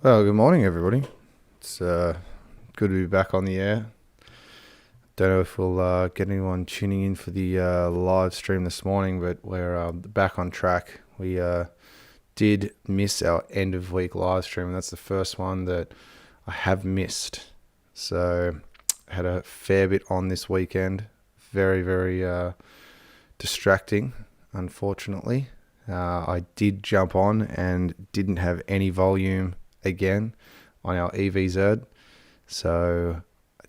Well, good morning, everybody. It's good to be back on the air. Don't know if we'll get anyone tuning in for the live stream this morning, but we're back on track. We did miss our end of week live stream, and that's the first one that I have missed. So I had a fair bit on this weekend. Very, very distracting, unfortunately. I did jump on and didn't have any volume again on our EVZ, so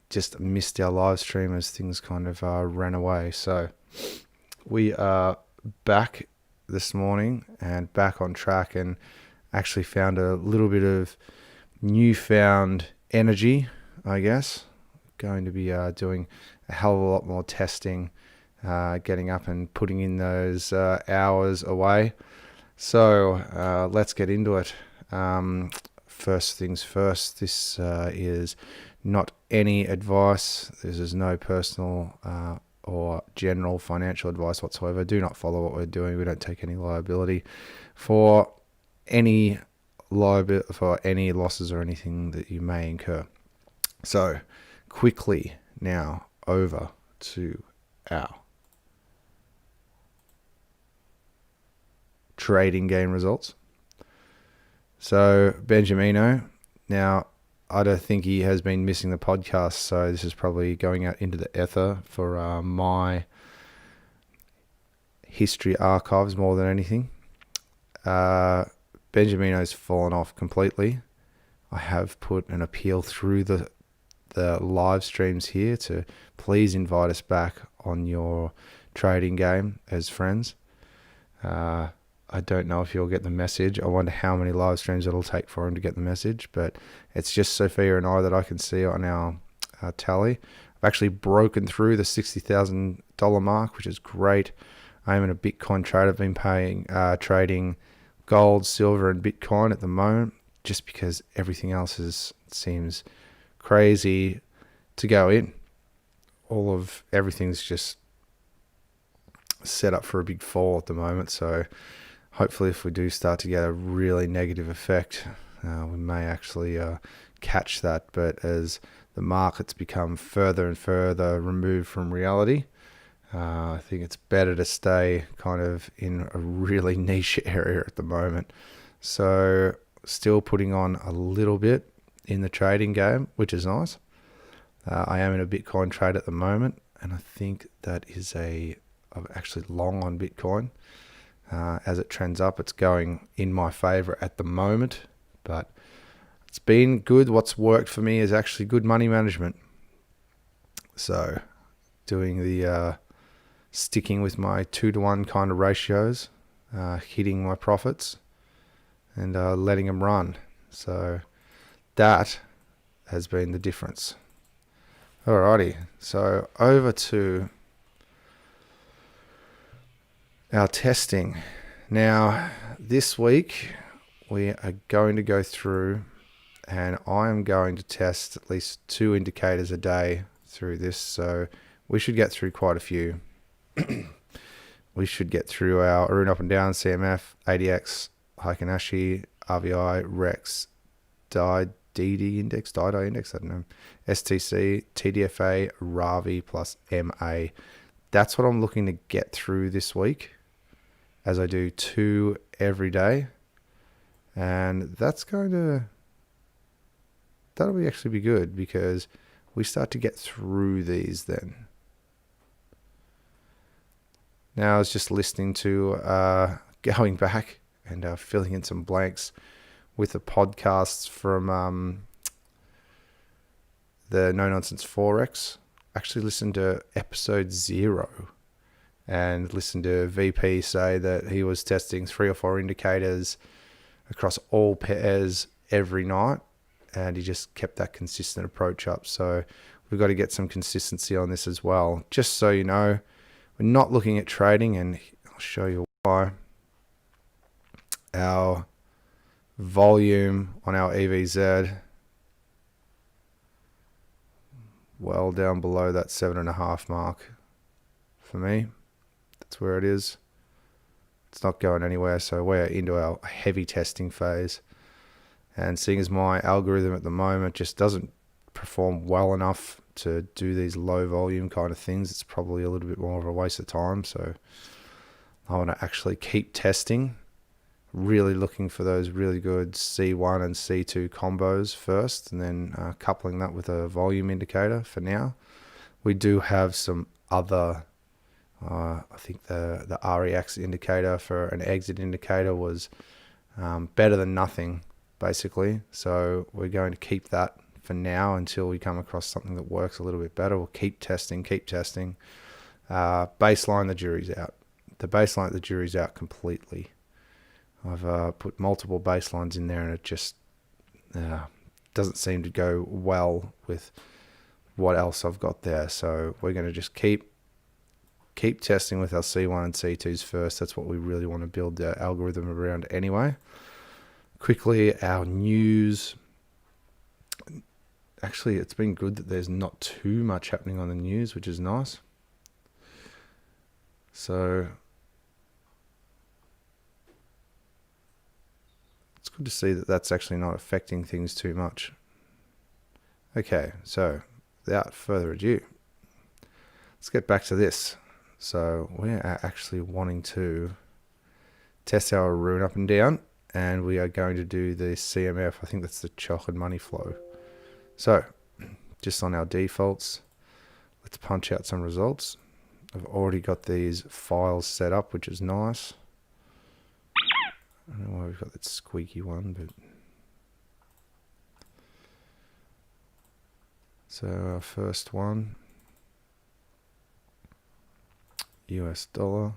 just missed our live stream as things kind of ran away. So we are back this morning and back on track, and actually found a little bit of newfound energy, I guess. Going to be doing a hell of a lot more testing, getting up and putting in those hours away. So let's get into it. First things first, this is not any advice. This is no personal or general financial advice whatsoever. Do not follow what we're doing. We don't take any liability for any losses or anything that you may incur. So quickly now over to our trading game results. So Benjamino, now I don't think he has been missing the podcast, so this is probably going out into the ether for my history archives more than anything. Benjamino's fallen off completely. I have put an appeal through the live streams here to please invite us back on your trading game as friends. I don't know if you'll get the message. I wonder how many live streams it'll take for him to get the message, but it's just Sophia and I that I can see on our tally. I've actually broken through the $60,000 mark, which is great. I'm in a Bitcoin trade. I've been trading gold, silver, and Bitcoin at the moment, just because everything else seems crazy to go in. Everything's just set up for a big fall at the moment, so hopefully if we do start to get a really negative effect, we may actually catch that. But as the markets become further and further removed from reality, I think it's better to stay kind of in a really niche area at the moment. So still putting on a little bit in the trading game, which is nice. I am in a Bitcoin trade at the moment, and I think that is I'm actually long on Bitcoin. As it trends up, it's going in my favor at the moment, but it's been good. What's worked for me is actually good money management. So doing the sticking with my 2-to-1 kind of ratios, hitting my profits and letting them run. So that has been the difference. Alrighty, so over to our testing. Now, this week we are going to go through, and I am going to test at least 2 indicators a day through this, so we should get through quite a few. We should get through our AROON up and down, CMF, ADX, Heikin-Ashi, RVI, REX, DD index, I don't know, STC, TDFA, RAVI plus MA. That's what I'm looking to get through this week, as I do 2 every day. And that'll actually be good, because we start to get through these then. Now I was just listening to, going back and filling in some blanks with the podcasts from the No Nonsense Forex. Actually listened to episode 0 and listened to VP say that he was testing 3 or 4 indicators across all pairs every night, and he just kept that consistent approach up. So we've got to get some consistency on this as well. Just so you know, we're not looking at trading, and I'll show you why. Our volume on our EVZ, well down below that 7.5 mark for me. That's where it is. It's not going anywhere, so we're into our heavy testing phase. And seeing as my algorithm at the moment just doesn't perform well enough to do these low volume kind of things, it's probably a little bit more of a waste of time. So I want to actually keep testing, really looking for those really good C1 and C2 combos first, and then coupling that with a volume indicator for now. We do have some other, I think the REX indicator for an exit indicator was better than nothing, basically. So we're going to keep that for now until we come across something that works a little bit better. We'll keep testing. Baseline, the jury's out. The baseline, the jury's out completely. I've put multiple baselines in there, and it just doesn't seem to go well with what else I've got there. So we're going to just keep testing with our C1 and C2s first. That's what we really want to build the algorithm around anyway. Quickly, our news. Actually, it's been good that there's not too much happening on the news, which is nice. So it's good to see that that's actually not affecting things too much. Okay, so without further ado, let's get back to this. So we're actually wanting to test our AROON up and down, and we are going to do the CMF. I think that's the chocolate money flow. So just on our defaults, let's punch out some results. I've already got these files set up, which is nice. I don't know why we've got that squeaky one, but so our first one, US dollar.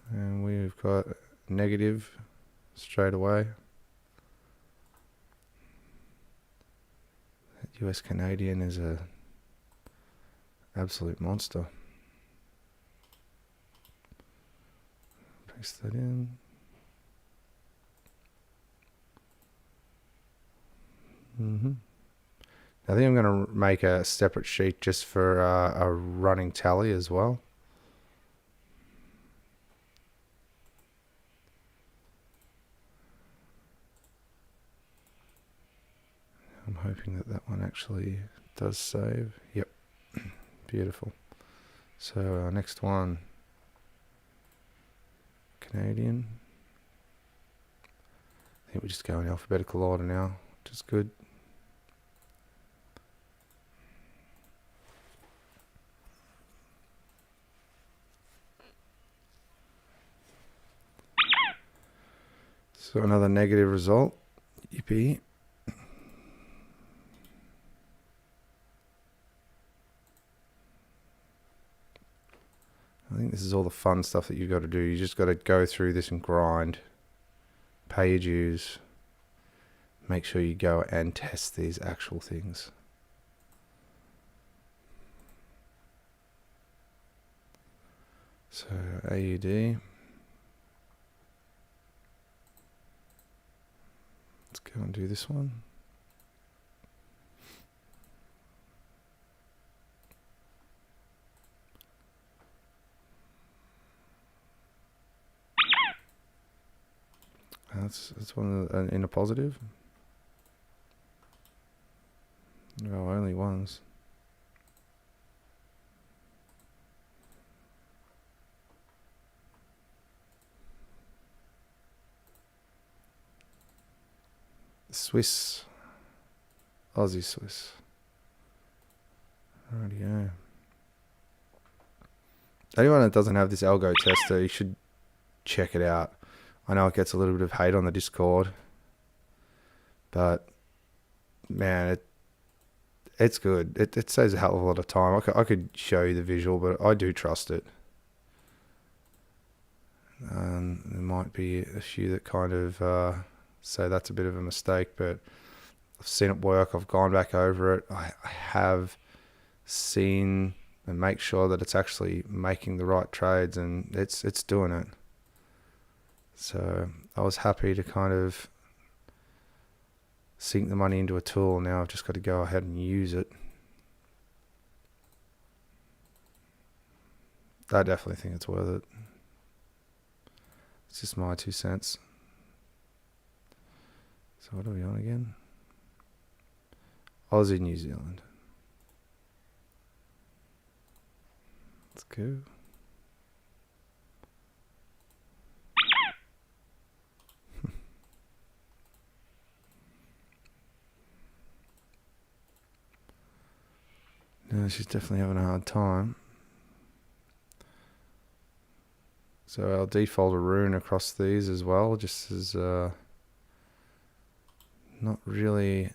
And we've got negative straight away. That US Canadian is a absolute monster. Paste that in. I think I'm going to make a separate sheet just for a running tally as well. I'm hoping that that one actually does save. Yep. Beautiful. So our next one, Canadian. I think we just go in alphabetical order now, which is good. So another negative result. Yippee. I think this is all the fun stuff that you've got to do. You just got to go through this and grind, pay your dues, make sure you go and test these actual things. So AUD. Let's go and do this one. That's one of the, in a positive. No, only ones. Swiss, Aussie Swiss. Rightio. Anyone that doesn't have this algo tester, you should check it out. I know it gets a little bit of hate on the Discord, but man, it's good. It saves a hell of a lot of time. I could show you the visual, but I do trust it. There might be a few that kind of say that's a bit of a mistake, but I've seen it work. I've gone back over it. I have seen and make sure that it's actually making the right trades, and it's doing it. So I was happy to kind of sink the money into a tool. Now I've just got to go ahead and use it. I definitely think it's worth it. It's just my 2 cents. So what are we on again? Aussie, New Zealand. Let's go. No, she's definitely having a hard time. So I'll default AROON across these as well, just as not really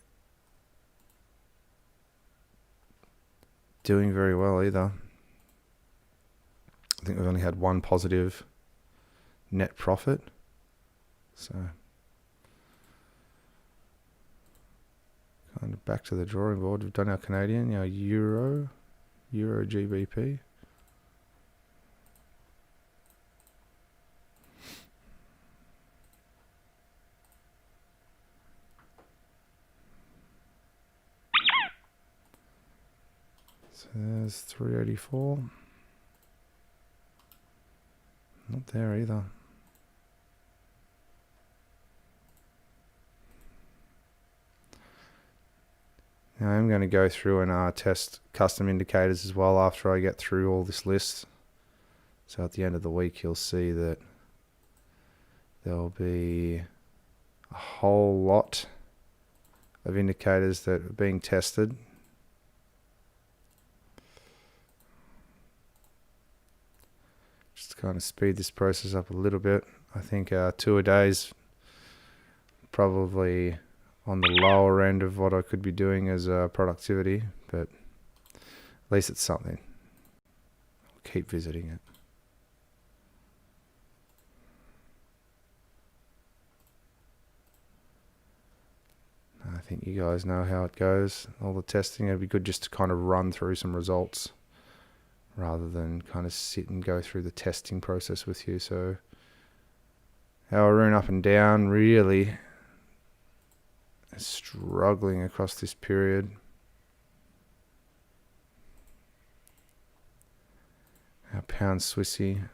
doing very well either. I think we've only had one positive net profit. So kind of back to the drawing board. We've done our Canadian, our Euro GBP. So there's 384. Not there either. Now I'm going to go through and test custom indicators as well after I get through all this list. So at the end of the week, you'll see that there'll be a whole lot of indicators that are being tested. Just to kind of speed this process up a little bit. I think 2 a day's probably on the lower end of what I could be doing as productivity, but at least it's something. I'll keep visiting it. I think you guys know how it goes. All the testing, it'd be good just to kind of run through some results rather than kind of sit and go through the testing process with you. So our AROON up and down really is struggling across this period. Our pound Swissy,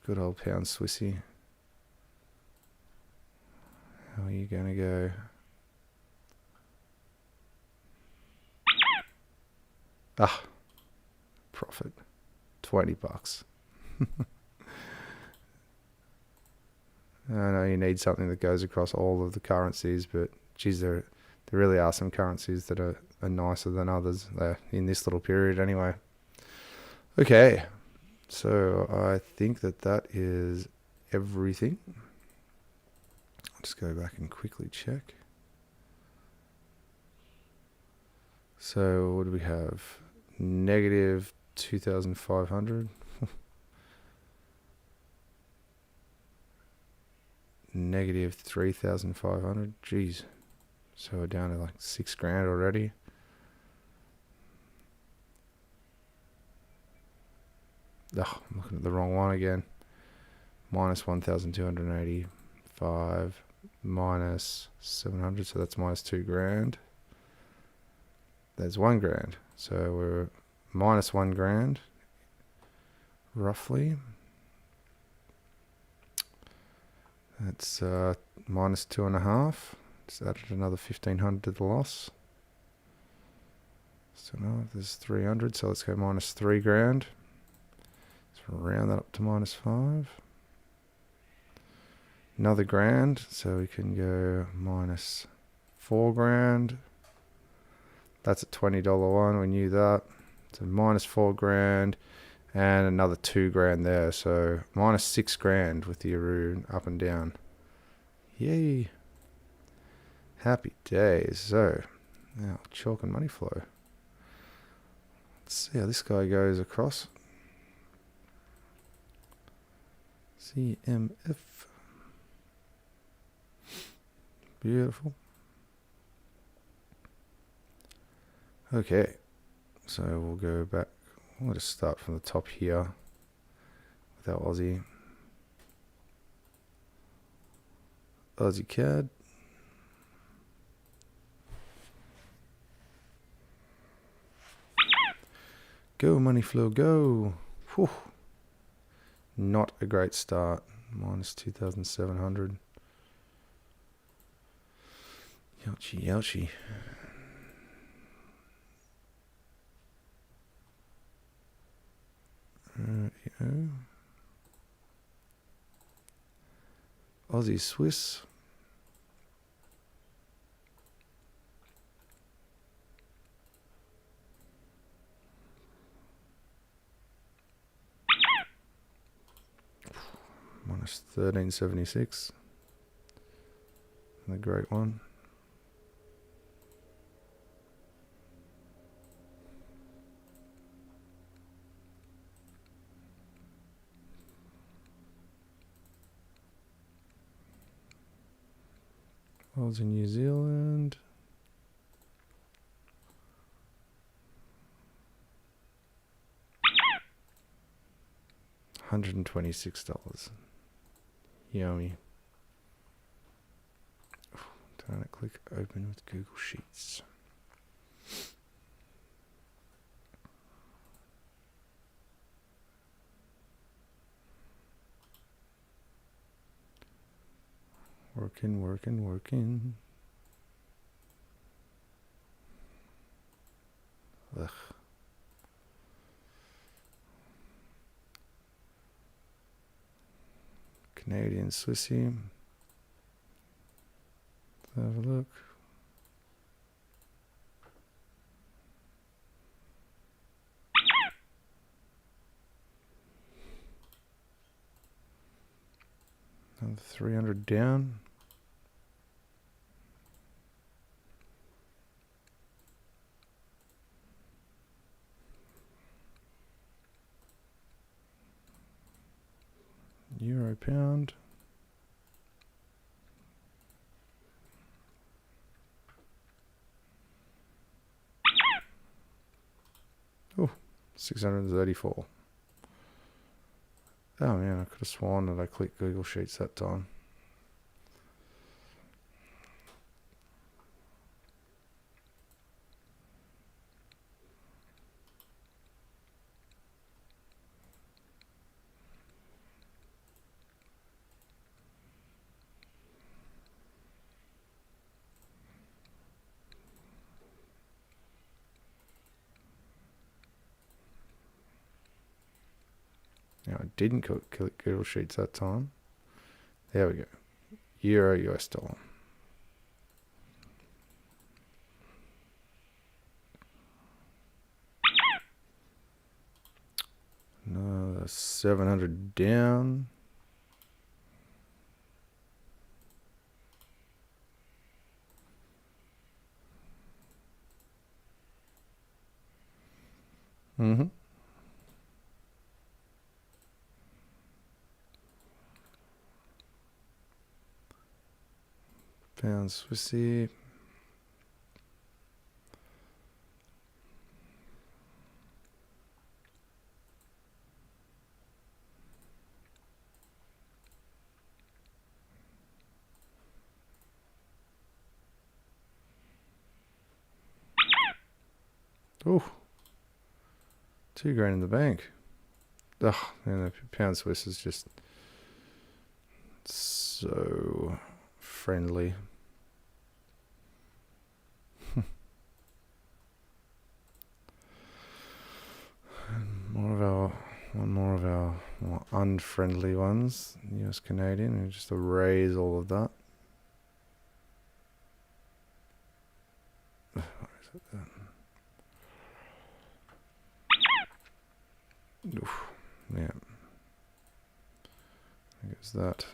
good old pound Swissy. How are you going to go? Ah, profit, $20. I know you need something that goes across all of the currencies, but geez, there really are some currencies that are nicer than others in this little period anyway. Okay, so I think that is everything. I'll just go back and quickly check. So what do we have? Negative 2,500. Negative 3,500. Jeez. So we're down to like 6 grand already. Oh, I'm looking at the wrong one again. Minus 1,285. Minus 700. So that's minus 2 grand. There's 1 grand. So we're minus 1 grand. Roughly. That's minus 2.5. Just added another 1,500 to the loss. So now there's 300. So let's go minus 3 grand. So round that up to minus 5. Another grand. So we can go minus 4 grand. That's a $20 one. We knew that. So minus 4 grand. And another 2 grand there. So minus 6 grand with the AROON up and down. Yay. Happy days. So now chalk and money flow. Let's see how this guy goes across. CMF. Beautiful. Okay. So we'll go back. We'll just start from the top here with our Aussie CAD. Go money flow, go. Whew. Not a great start. Minus 2,700. Ouchie, ouchie. Aussie Swiss. Minus 1376. The great one. Aussie New Zealand. $126. Yummy. Trying to click open with Google Sheets. Working. Ugh. Canadian Swissy. Let's have a look. Another 300 down. Euro pound. Oh, 634. Oh man, I could have sworn that I clicked Google Sheets that time. Now I didn't click Google Sheets that time. There we go. Euro US dollar. Another 700 down. Pound Swissy. Oh, $2,000 in the bank. Ugh, man, the pound Swiss is just so friendly. One more of our more unfriendly ones, US Canadian, and just erase all of that. Oof, yeah. I guess that.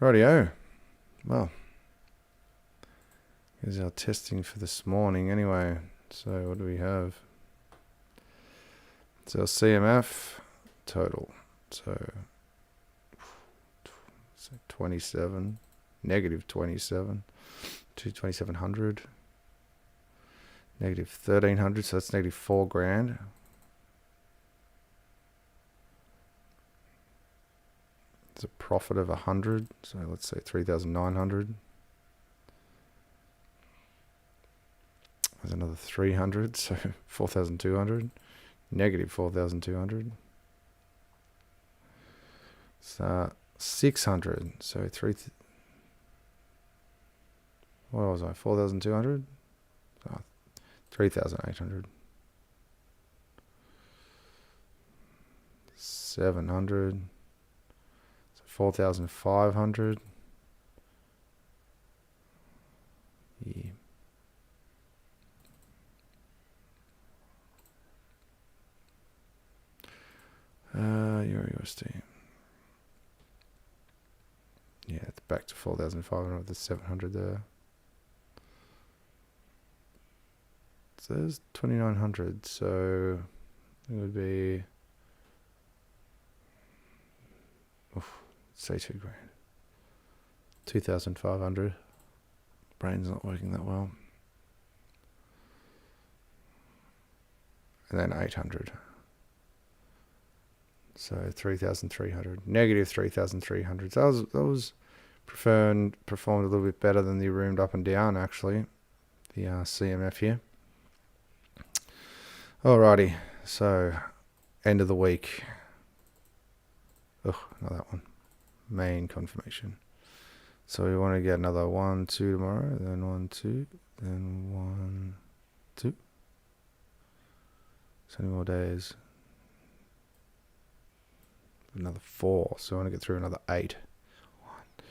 Rightio. Well, here's our testing for this morning anyway. So what do we have? It's our CMF total. So 27, negative 27, to 2,700, negative 1,300, so that's negative $4,000. It's a profit of 100, so let's say 3,900. There's another 300, so 4,200. Negative 4,200. So 600. So what was I? 4,200. 3,800. 700. So 4,500. Yeah. Euro USD. Yeah, it's back to 4,500 with the 700 there. So there's 2,900. So it would be, say 2 grand. 2,500. Brain's not working that well. And then 800. So 3,300. Negative 3,300. So that was performed a little bit better than the AROON up and down, actually. The CMF here. Alrighty. So end of the week. Not that one. Main confirmation. So we want to get another 1, 2 tomorrow, then 1, 2, then 1, 2. So many more days. Another 4. So I want to get through another 8. 1, 2,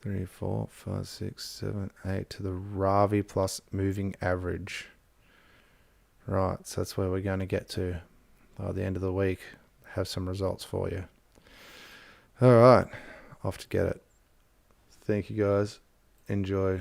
3, 4, 5, 6, 7, 8 to the Ravi plus moving average. Right, so that's where we're going to get to by the end of the week. Have some results for you. All right, off to get it. Thank you guys. Enjoy.